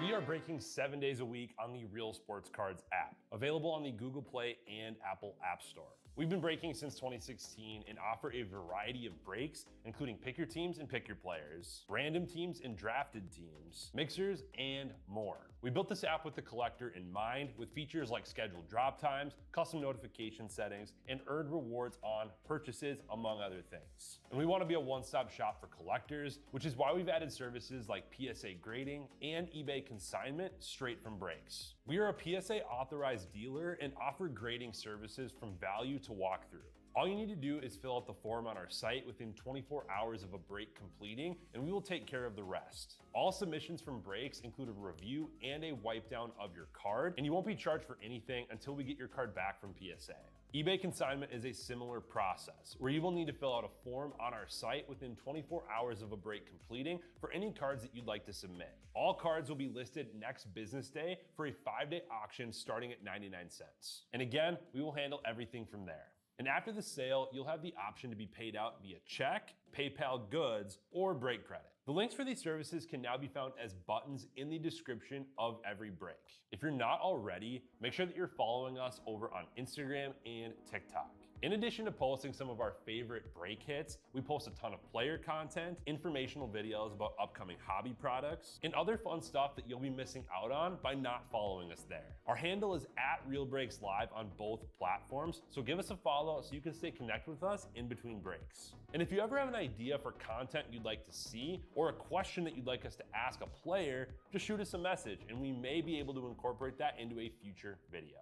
We are breaking 7 days a week on the Real Sports Cards app, available on the Google Play and Apple App Store. We've been breaking since 2016 and offer a variety of breaks, including pick your teams and pick your players, random teams and drafted teams, mixers, and more. We built this app with the collector in mind, with features like scheduled drop times, custom notification settings, and earned rewards on purchases, among other things. And we want to be a one-stop shop for collectors, which is why we've added services like PSA grading and eBay consignment straight from breaks. We are a PSA authorized dealer and offer grading services from value to walkthrough. All you need to do is fill out the form on our site within 24 hours of a break completing, and we will take care of the rest. All submissions from breaks include a review and a wipe down of your card, and you won't be charged for anything until we get your card back from PSA. eBay consignment is a similar process, where you will need to fill out a form on our site within 24 hours of a break completing for any cards that you'd like to submit. All cards will be listed next business day for a 5-day auction starting at 99 cents. And again, we will handle everything from there. And after the sale, you'll have the option to be paid out via check, PayPal goods, or break credit. The links for these services can now be found as buttons in the description of every break. If you're not already, make sure that you're following us over on Instagram and TikTok. In addition to posting some of our favorite break hits, we post a ton of player content, informational videos about upcoming hobby products, and other fun stuff that you'll be missing out on by not following us there. Our handle is @RealBreaksLive on both platforms, so give us a follow so you can stay connected with us in between breaks. And if you ever have an idea for content you'd like to see, or a question that you'd like us to ask a player, just shoot us a message and we may be able to incorporate that into a future video.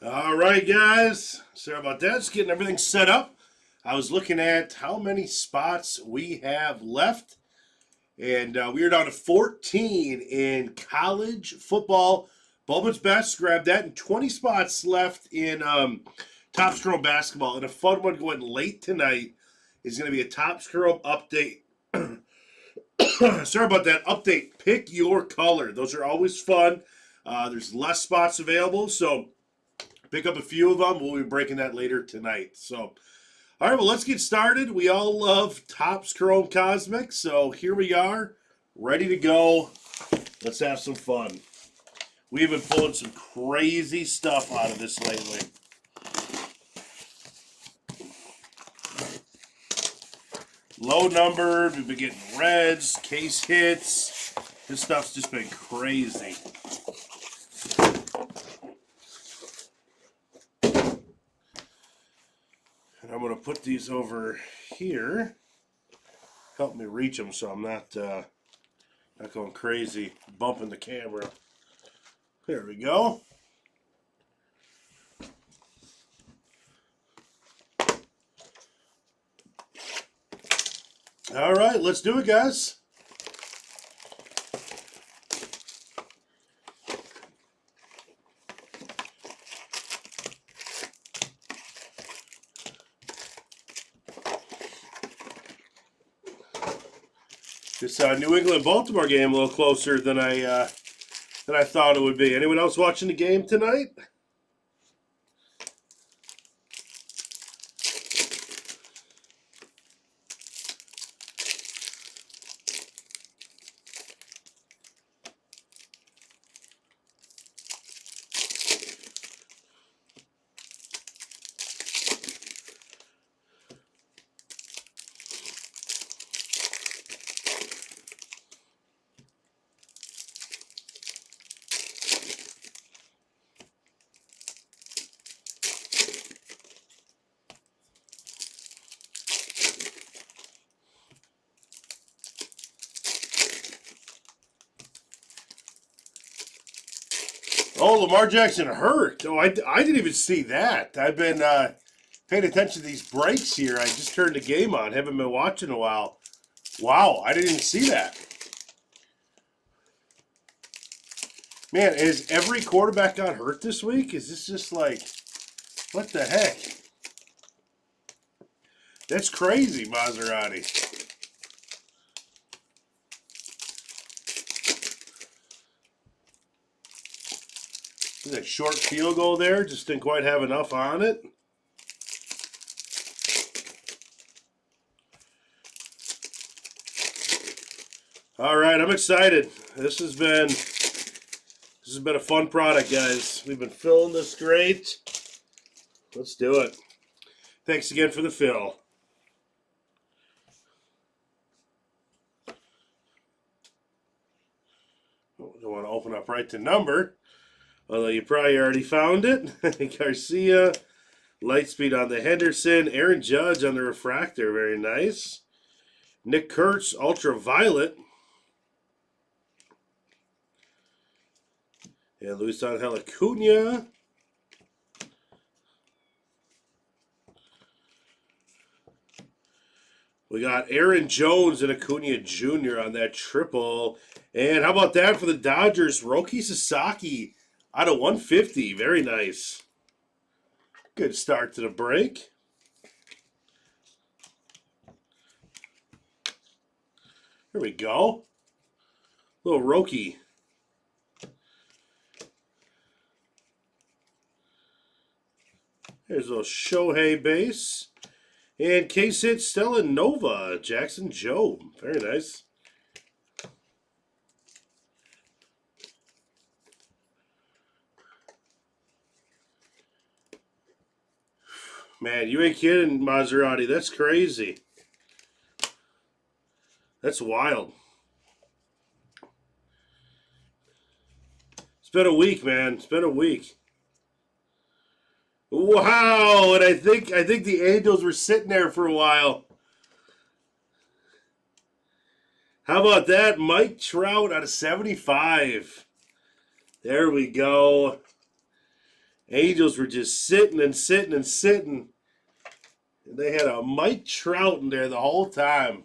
All right, guys. Sorry about that. Just getting everything set up. I was looking at how many spots we have left, and we are down to 14 in college football. Bowman's Best grabbed that, and 20 spots left in Top Scrum basketball. And a fun one going late tonight is going to be a Top Scrum update. Sorry about that. Update. Pick your color. Those are always fun. There's less spots available, so pick up a few of them. We'll be breaking that later tonight. So, all right, well, let's get started. We all love Topps Chrome Cosmic, so here we are, ready to go. Let's have some fun. We've been pulling some crazy stuff out of this lately. Low numbered, we've been getting reds, case hits. This stuff's just been crazy. I'm going to put these over here. Help me reach them so I'm not going crazy, bumping the camera. There we go. All right, let's do it, guys. This New England-Baltimore game a little closer than I thought it would be. Anyone else watching the game tonight? Oh, Lamar Jackson hurt. Oh, I didn't even see that. I've been paying attention to these breaks here. I just turned the game on. Haven't been watching in a while. Wow, I didn't even see that. Man, has every quarterback got hurt this week? Is this just like, what the heck? That's crazy, Maserati. That short field goal there, just didn't quite have enough on it. All right, I'm excited. This has been a fun product, guys. We've been filling this great. Let's do it. Thanks again for the fill. Don't want to open up right to number. Although you probably already found it. Garcia, Lightspeed on the Henderson. Aaron Judge on the refractor. Very nice. Nick Kurtz, Ultraviolet. And Luis Angel Acuna. We got Aaron Jones and Acuna Jr. on that triple. And how about that for the Dodgers? Roki Sasaki out of 150. Very nice. Good start to the break. Here we go. Little Roki. There's a little Shohei base. And case hit Stella Nova. Jackson Joe. Very nice. Man, you ain't kidding, Maserati. That's crazy. That's wild. It's been a week, man. It's been a week. Wow, and I think the Angels were sitting there for a while. How about that? Mike Trout out of 75. There we go. Angels were just sitting and sitting and sitting. And they had a Mike Trout in there the whole time.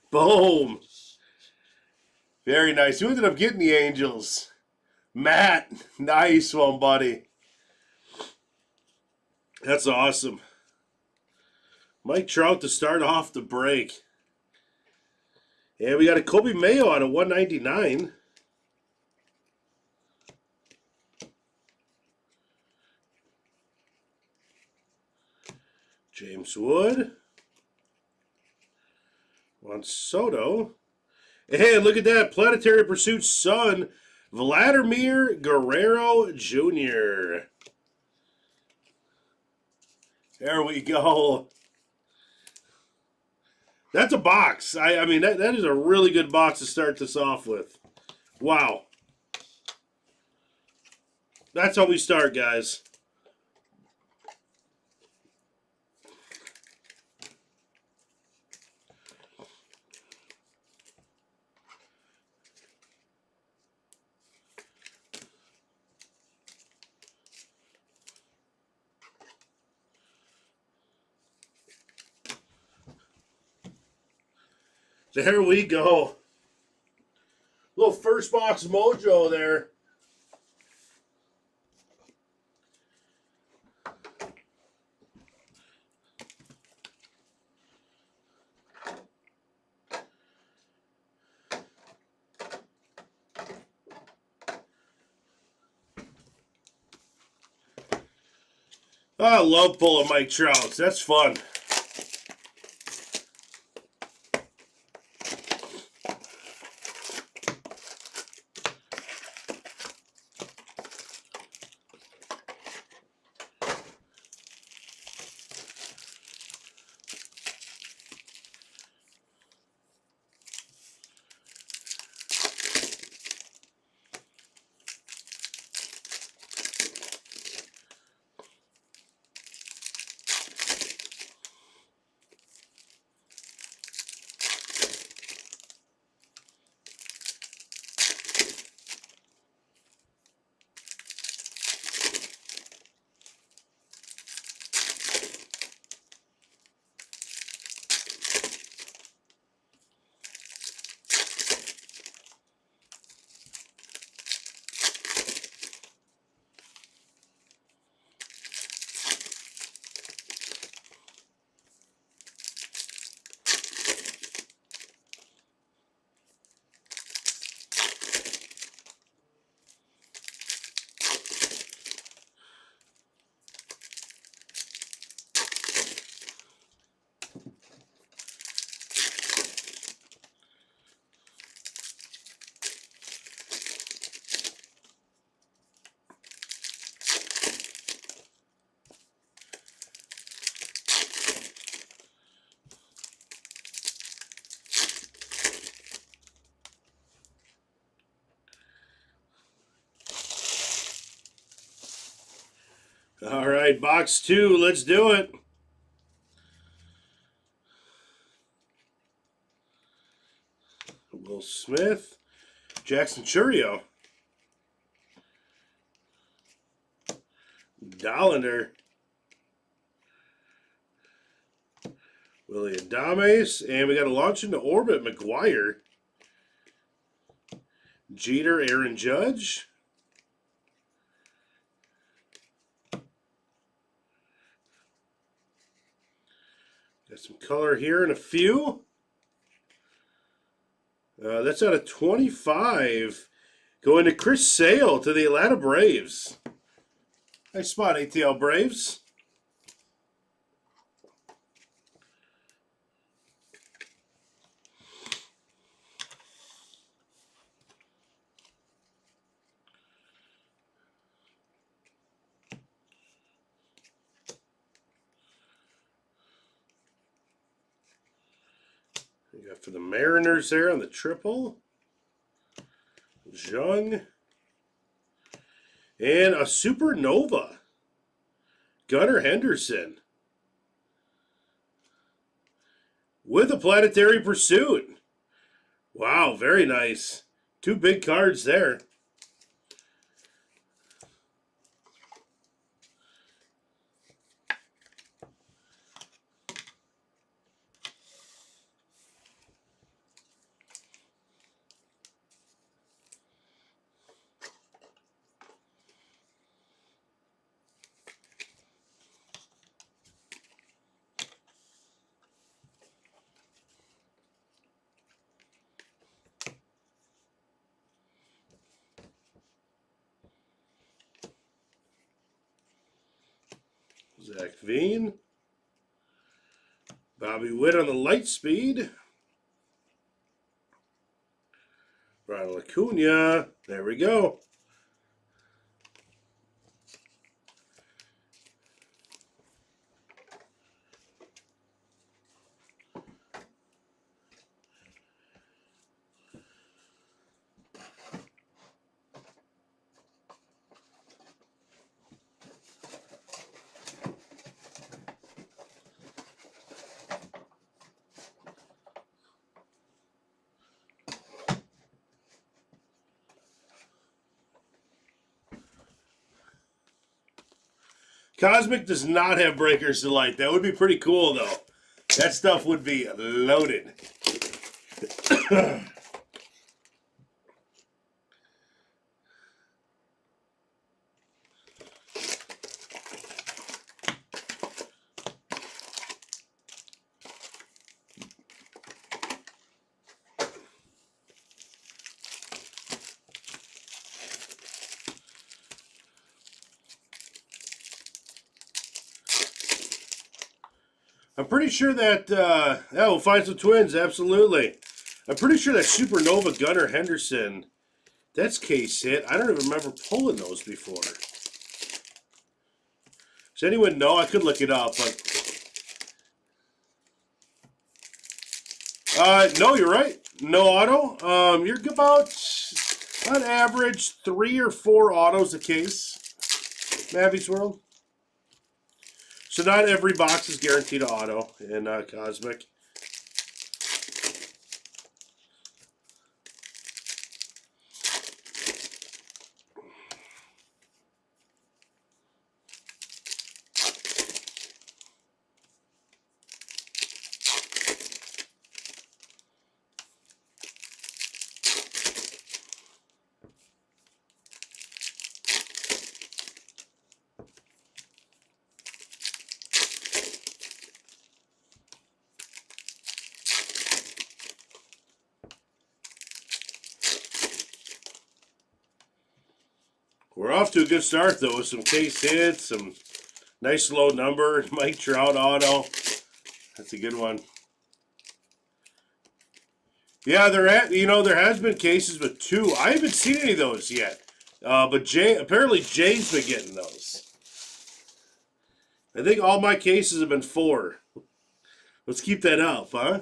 Boom. Very nice. Who ended up getting the Angels? Matt. Nice one, buddy. That's awesome. Mike Trout to start off the break. And we got a Kobe Mayo out of 199. James Wood. Juan Soto. And look at that. Planetary Pursuit's son, Vladimir Guerrero Jr. There we go. That's a box. I mean, that is a really good box to start this off with. Wow. That's how we start, guys. There we go. Little first box mojo there. I love pulling Mike Trouts. That's fun. All right, box 2. Let's do it. Will Smith. Jackson Churio. Dollander. Willie Adames. And we got to launch into orbit. McGuire. Jeter, Aaron Judge. Got some color here and a few. That's out of 25. Going to Chris Sale to the Atlanta Braves. Nice spot, ATL Braves. We got for the Mariners there on the triple. Jung. And a supernova. Gunnar Henderson. With a planetary pursuit. Wow, very nice. 2 big cards there. Zach Veen. Bobby Witt on the light speed. Ronald Acuna. There we go. Cosmic does not have Breakers Delight. That would be pretty cool, though. That stuff would be loaded. I'm pretty sure that, yeah, we'll find some twins, absolutely. I'm pretty sure that Supernova Gunnar Henderson, that's case hit. I don't even remember pulling those before. Does anyone know? I could look it up, but... no, you're right. No auto. You're about, on average, 3 or 4 autos a case. Mavi's World. So not every box is guaranteed to auto in Cosmic. We're off to a good start, though, with some case hits, some nice low number. Mike Trout auto. That's a good one. Yeah, there has been cases with 2. I haven't seen any of those yet. But apparently Jay's been getting those. I think all my cases have been 4. Let's keep that up, huh?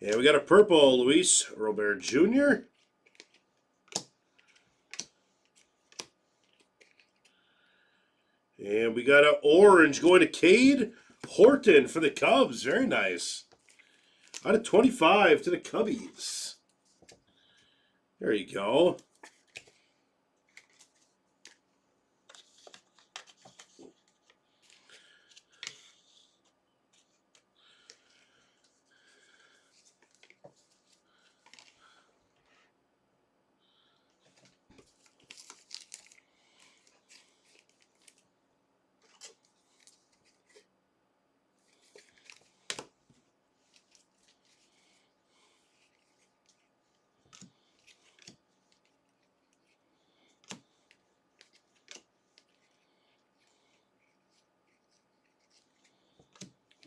And we got a purple Luis Robert Jr. And we got an orange going to Cade Horton for the Cubs. Very nice. Out of 25 to the Cubbies. There you go.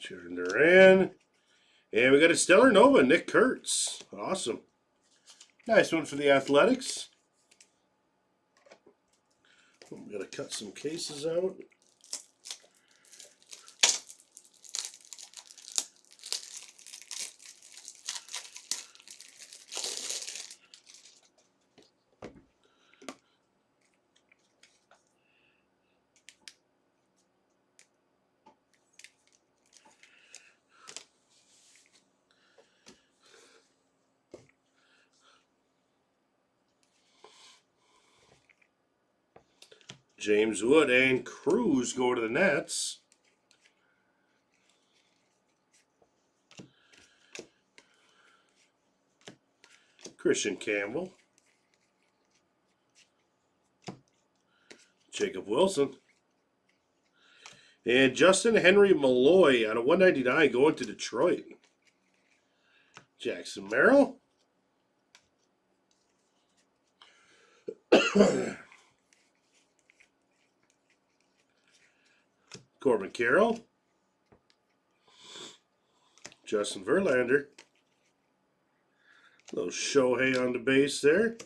Jordan Duran. And we got a Stellar Nova, Nick Kurtz. Awesome. Nice one for the Athletics. We got to cut some cases out. James Wood and Cruz go to the Nets. Christian Campbell. Jacob Wilson. And Justin Henry Malloy out of 199 going to Detroit. Jackson Merrill. Corbin Carroll. Justin Verlander. Little Shohei on the base there.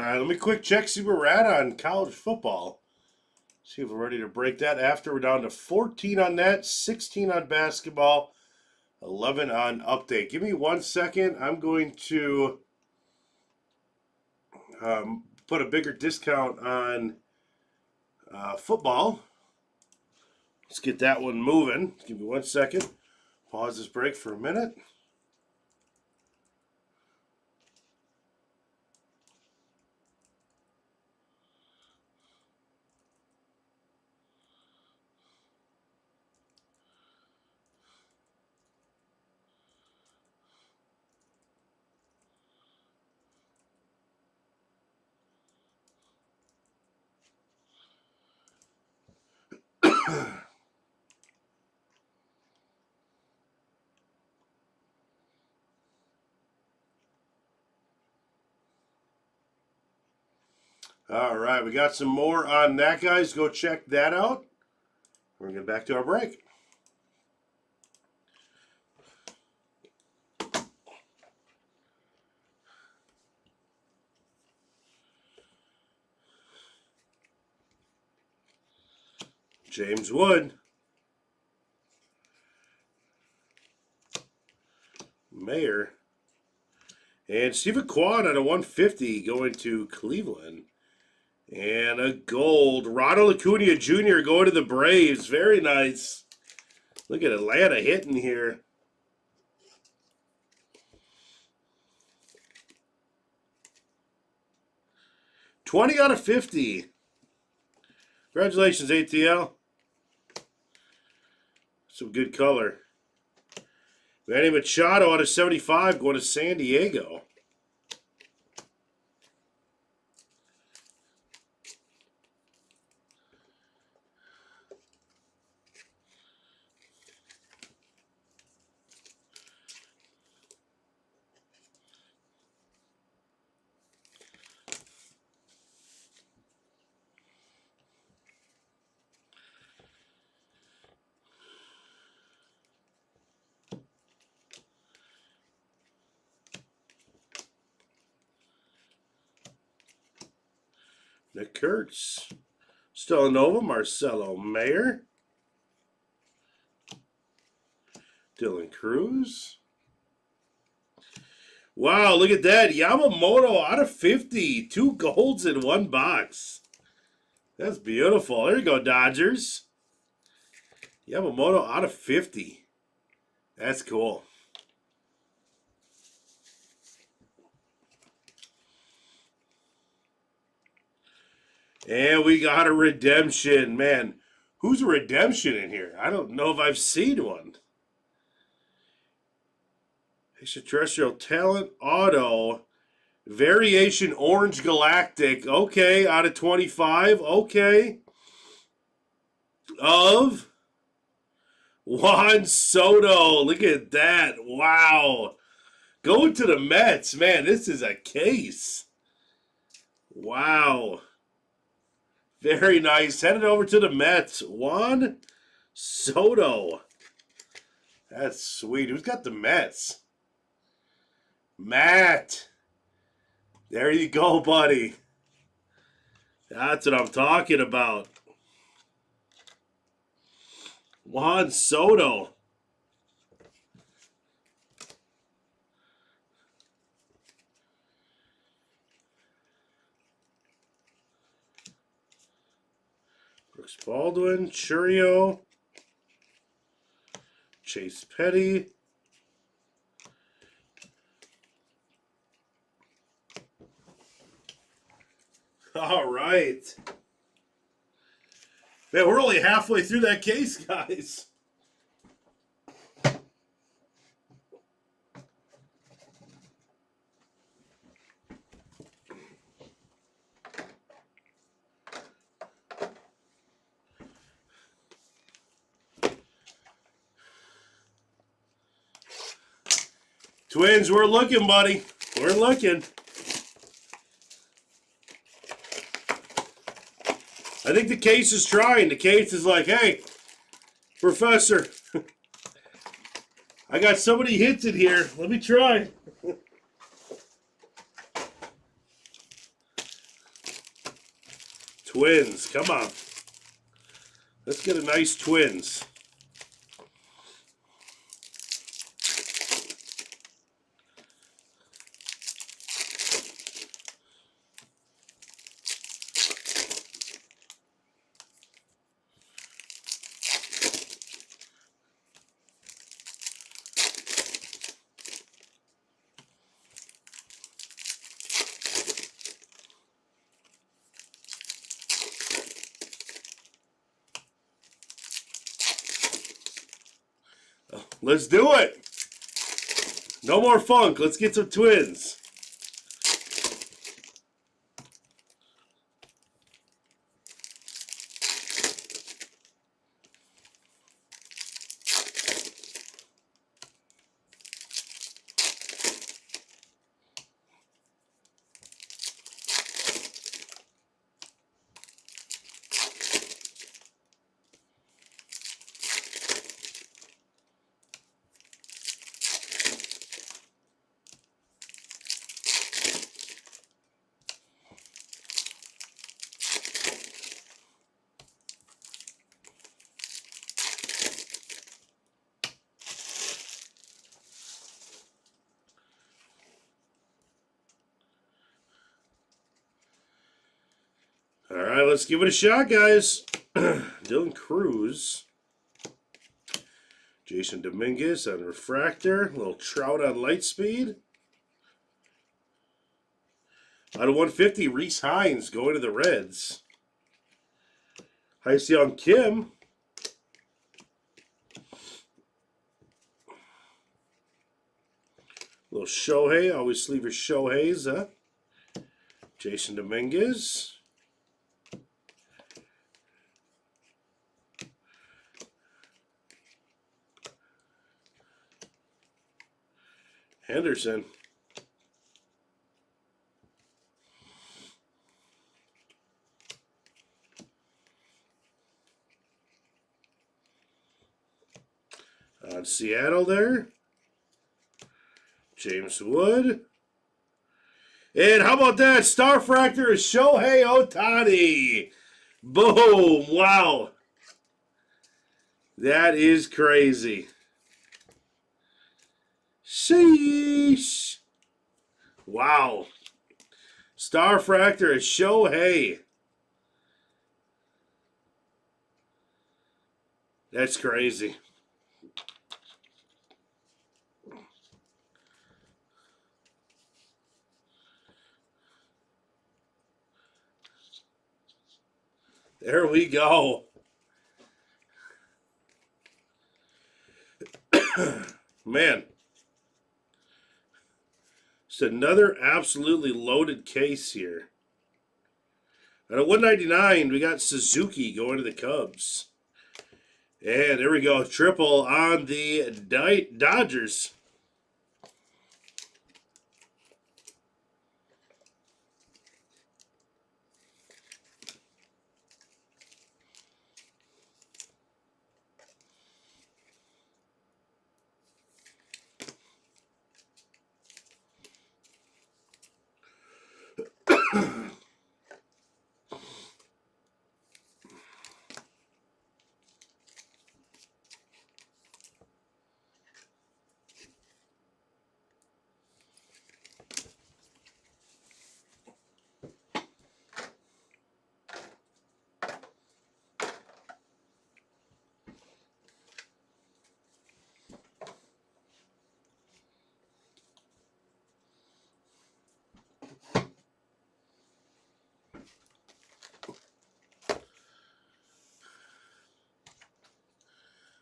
right, let me quick check, see where we're at on college football. See if we're ready to break that after. We're down to 14 on that, 16 on basketball, 11 on update. Give me 1 second. I'm going to put a bigger discount on football. Let's get that one moving. Give me 1 second. Pause this break for a minute. All right, we got some more on that, guys. Go check that out. We're going to get back to our break. James Wood. Mayer. And Stephen Kwan at a 150 going to Cleveland. And a gold. Ronald Acuna Jr. going to the Braves. Very nice. Look at Atlanta hitting here. $20 out of $50. Congratulations, ATL. Some good color. Manny Machado out of 75 going to San Diego. Nick Kurtz. Stellanova, Marcelo Mayer. Dylan Cruz. Wow, look at that. Yamamoto out of 50. 2 golds in 1 box. That's beautiful. There you go, Dodgers. Yamamoto out of 50. That's cool. And we got a redemption. Man, who's a redemption in here? I don't know if I've seen one. Extraterrestrial Talent Auto. Variation Orange Galactic. Okay, out of 25. Okay. Of Juan Soto. Look at that. Wow. Going to the Mets. Man, this is a case. Wow. Very nice. Send it over to the Mets. Juan Soto. That's sweet. Who's got the Mets? Matt. There you go, buddy. That's what I'm talking about. Juan Soto. Brooks Baldwin, Churio, Chase Petty. All right. Man, we're only halfway through that case, guys. Twins, we're looking, buddy. We're looking. I think the case is trying. The case is like, hey, Professor, I got so many hits in here. Let me try. Twins. Come on. Let's get a nice Twins. Let's do it. No more funk. Let's get some Twins. All right, let's give it a shot, guys. Dylan Cruz. Jason Dominguez on Refractor. A little Trout on Lightspeed. Out of 150, Reese Hines going to the Reds. Hyseon Kim. Little Shohei. Always sleeve your Shoheis, huh? Jason Dominguez. Henderson. On Seattle there. James Wood. And how about that? Starfractor is Shohei Ohtani. Boom. Wow. That is crazy. Sheesh. Wow. Starfractor is Shohei. That's crazy. There we go. Man. It's another absolutely loaded case here. And at 199, we got Suzuki going to the Cubs. And there we go. Triple on the Dodgers.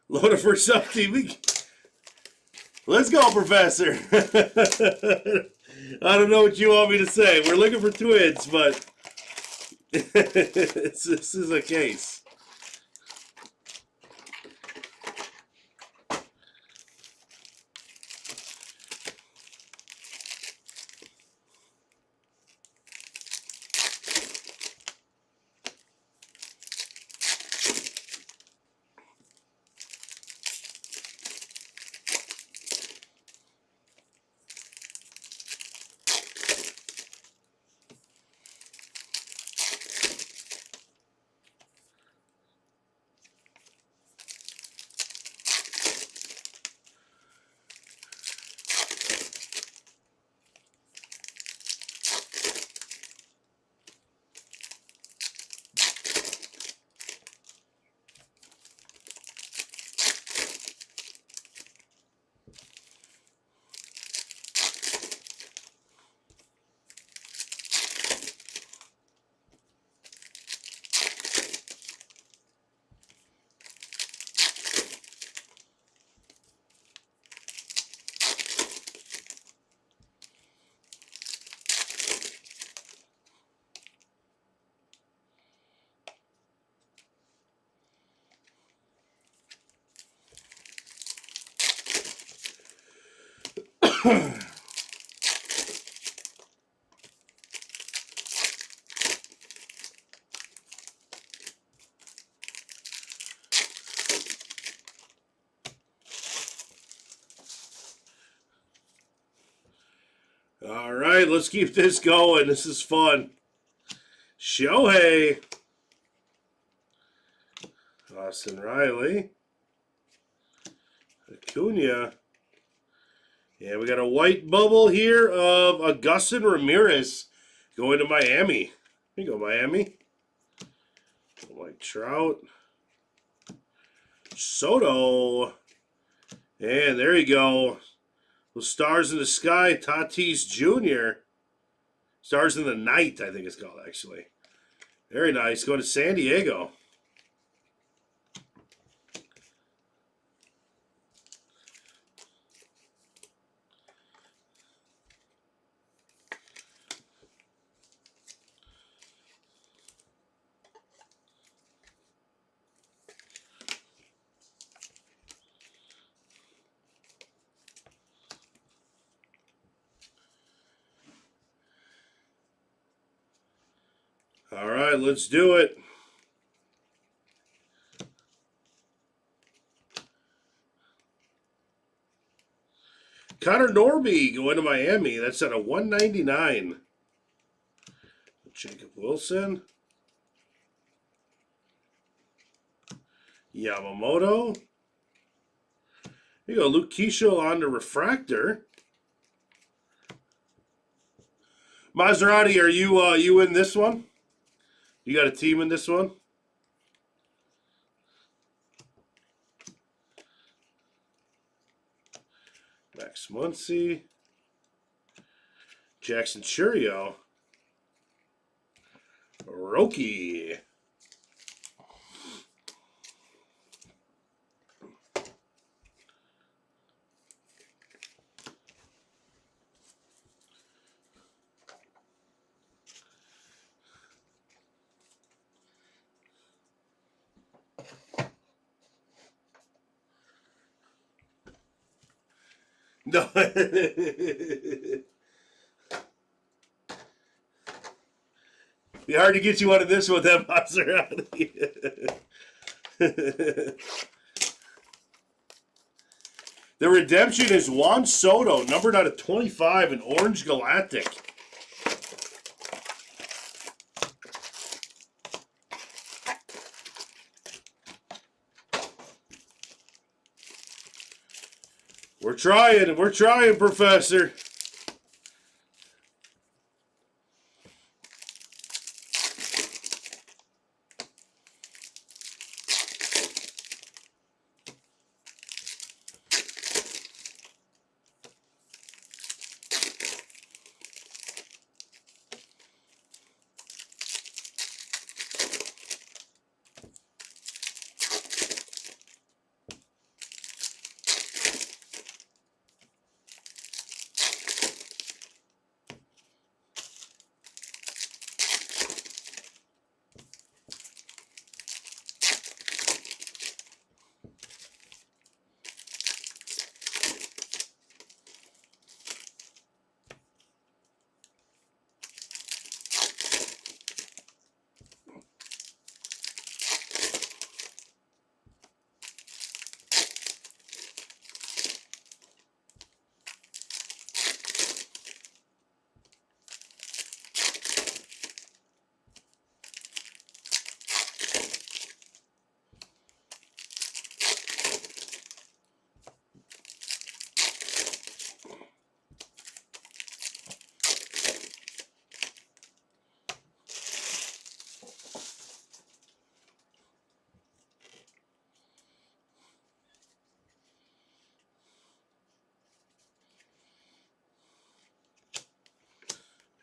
Loaded for something. Let's go, Professor. I don't know what you want me to say. We're looking for Twins, but this is a case. All right, let's keep this going. This is fun. Shohei. Austin Riley. Acuna. And we got a white bubble here of Augustin Ramirez going to Miami. Here you go, Miami. White Trout. Soto. And there you go. The Stars in the Sky, Tatis Jr. Stars in the Night, I think it's called, actually. Very nice. Going to San Diego. All right, let's do it. Connor Norby going to Miami. That's at a 199. Jacob Wilson. Yamamoto. Here you go, Luke Keeschel on the refractor. Maserati, are you in this one? You got a team in this one? Max Muncy. Jackson Churio. Roki. No. Be hard to get you out of this one, that Maserati. The redemption is Juan Soto, numbered out of 25 in Orange Galactic. We're trying, Professor.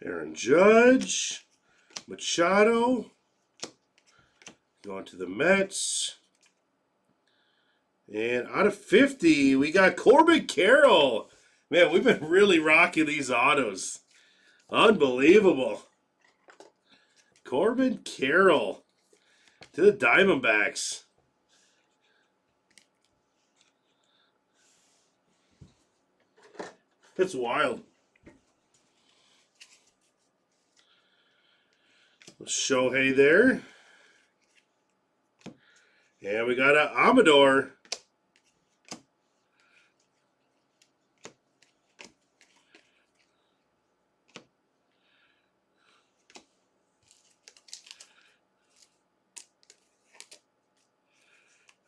Aaron Judge, Machado, going to the Mets. And out of 50, we got Corbin Carroll. Man, we've been really rocking these autos. Unbelievable. Corbin Carroll to the Diamondbacks. It's wild. Shohei there. And we got an Amador.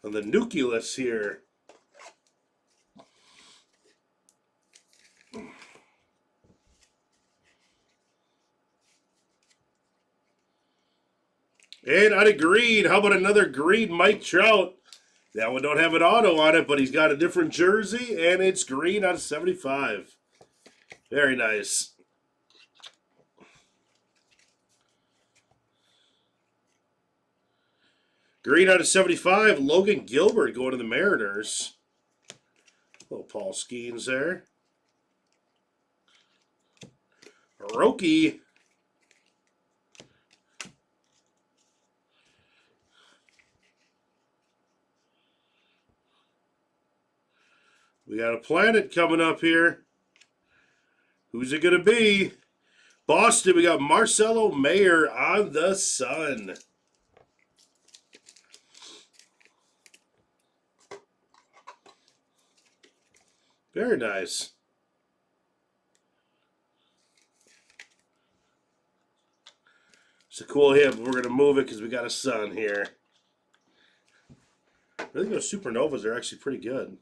On the nucleus here. And out of green, how about another green Mike Trout? That one don't have an auto on it, but he's got a different jersey, and it's green out of 75. Very nice. Green out of 75, Logan Gilbert going to the Mariners. Little Paul Skeens there. Roki. We got a Planet coming up here. Who's it going to be? Boston, we got Marcelo Mayer on the Sun. Very nice. It's a cool hit, but we're going to move it because we got a Sun here. I think those Supernovas are actually pretty good.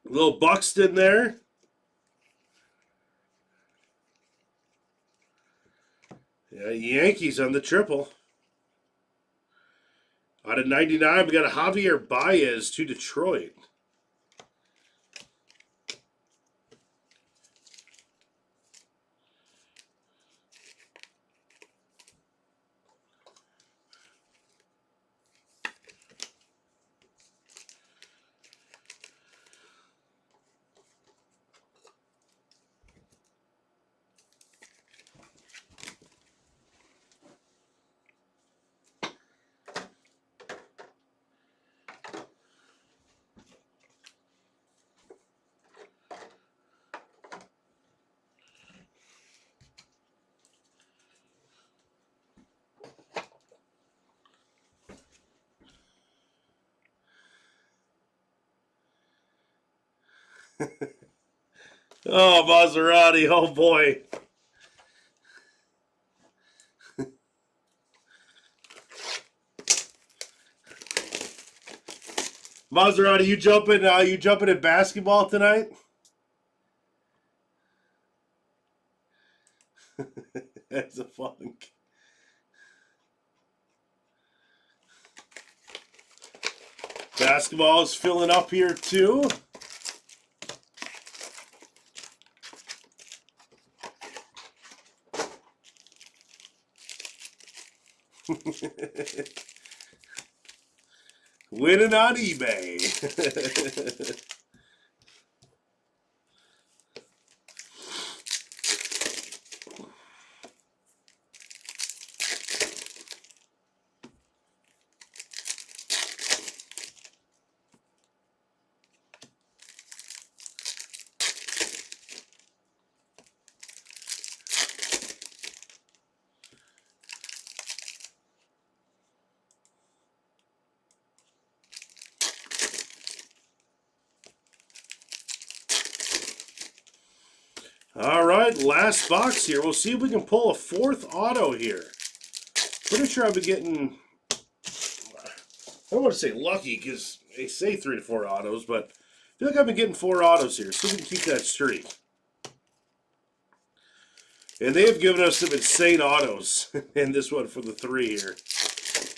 A little Buxton there. Yeah, Yankees on the triple. Out of 99, we got a Javier Baez to Detroit. Oh, Maserati, oh boy. Maserati, you jumping in basketball tonight? That's a funk. Basketball is filling up here too. Winning on eBay. All right, last box here. We'll see if we can pull a fourth auto here. Pretty sure I've been getting, I don't want to say lucky because they say 3 to 4 autos, but I feel like I've been getting 4 autos here. See if we can keep that streak. And they have given us some insane autos in this one for the 3 here.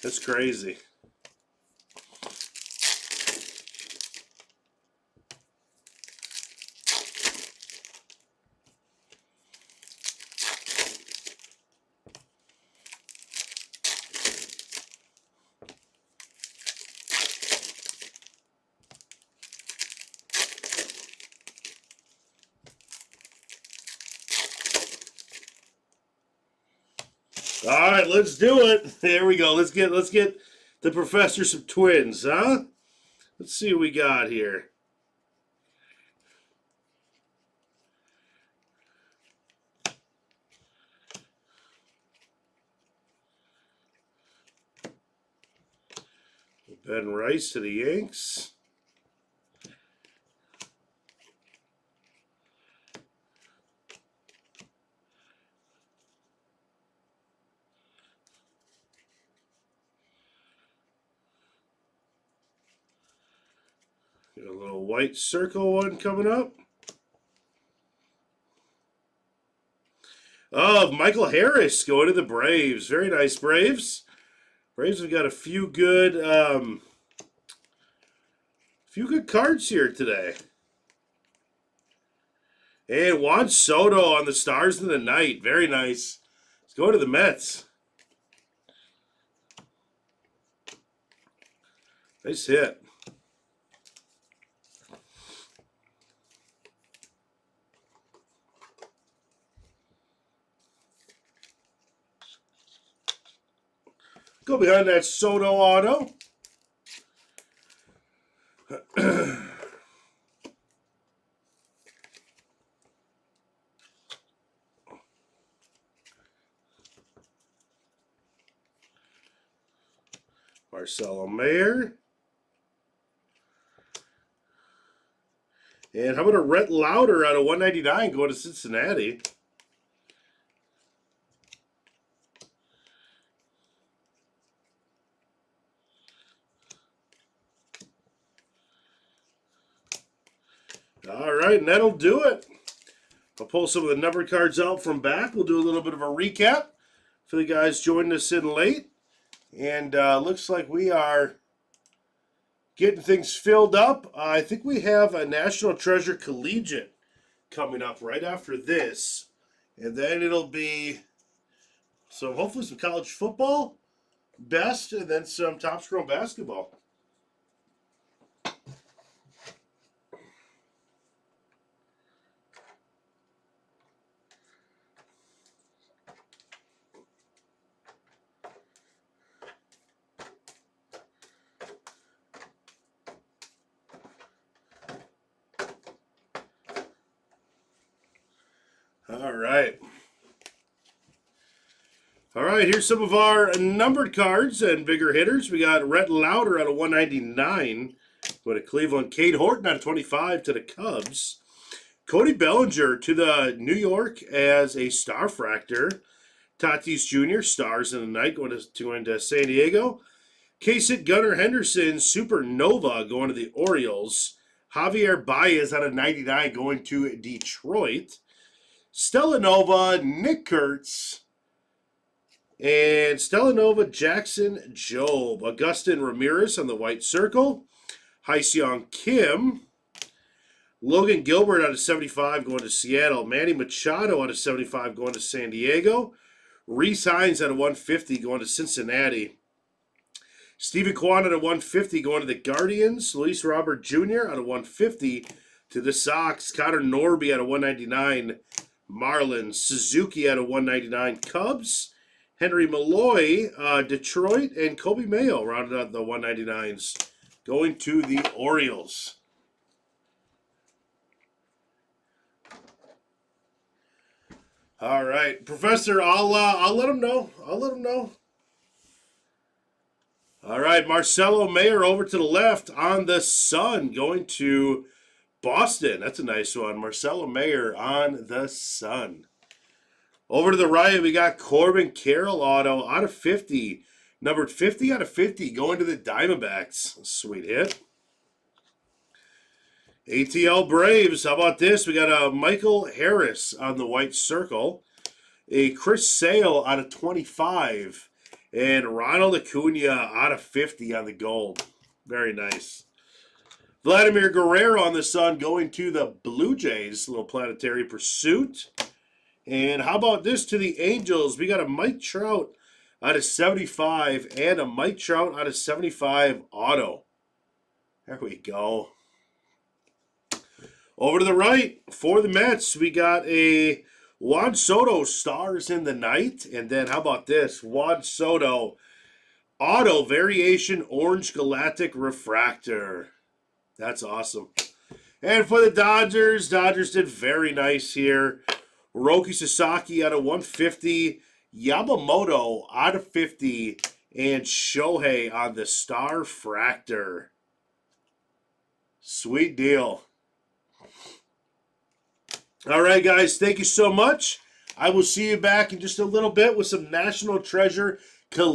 That's crazy. All right, let's do it. There we go. Let's get the professor some twins, huh? Let's see what we got here. Ben Rice to the Yanks. Got a little white circle one coming up. Of Michael Harris going to the Braves. Very nice, Braves. Braves have got a few good cards here today. And Juan Soto on the Stars in the Night. Very nice. Let's go to the Mets. Nice hit. Go behind that Soto auto. Marcelo Mayer. And how about a Rhett Lauder out of 199 going to Cincinnati? All right, and that'll do it. I'll pull some of the numbered cards out from back. We'll do a little bit of a recap for the guys joining us in late. And looks like we are getting things filled up. I think we have a National Treasure Collegiate coming up right after this. And then it'll be hopefully some college football, best, and then some Top Scroll basketball. All right, here's some of our numbered cards and bigger hitters. We got Rhett Lauder out of 199. Go to Cleveland. Cade Horton out of 25 to the Cubs. Cody Bellinger to the New York as a Starfractor. Tatis Jr., Stars in the Night, going to San Diego. K-Sit Gunnar Henderson, Supernova, going to the Orioles. Javier Baez out of 99, going to Detroit. Stella Nova, Nick Kurtz. And Stella Nova, Jackson Job. Augustin Ramirez on the white circle. Hyseong Kim. Logan Gilbert out of 75 going to Seattle. Manny Machado out of 75 going to San Diego. Reese Hines out of 150 going to Cincinnati. Steven Kwan out of 150 going to the Guardians. Luis Robert Jr. out of 150 to the Sox. Connor Norby out of 199 Marlins. Suzuki out of 199 Cubs. Henry Malloy, Detroit, and Kobe Mayo rounded out the 199s. Going to the Orioles. All right, Professor, I'll let him know. All right, Marcelo Mayer over to the left on the Sun, going to Boston. That's a nice one. Marcelo Mayer on the Sun. Over to the right, we got Corbin Carroll auto out of 50. Numbered 50 out of 50 going to the Diamondbacks. Sweet hit. ATL Braves, how about this? We got a Michael Harris on the white circle. A Chris Sale out of 25. And Ronald Acuna out of 50 on the gold. Very nice. Vladimir Guerrero on the Sun going to the Blue Jays. Little planetary pursuit. And how about this to the Angels? We got a Mike Trout out of 75 and a Mike Trout out of 75 auto. There we go. Over to the right for the Mets, we got a Juan Soto Stars in the Night. And then how about this? Juan Soto auto variation orange galactic refractor. That's awesome. And for the Dodgers did very nice here. Roki Sasaki out of 150. Yamamoto out of 50. and Shohei on the Star Fractor. Sweet deal. All right, guys, thank you so much. I will see you back in just a little bit with some National Treasure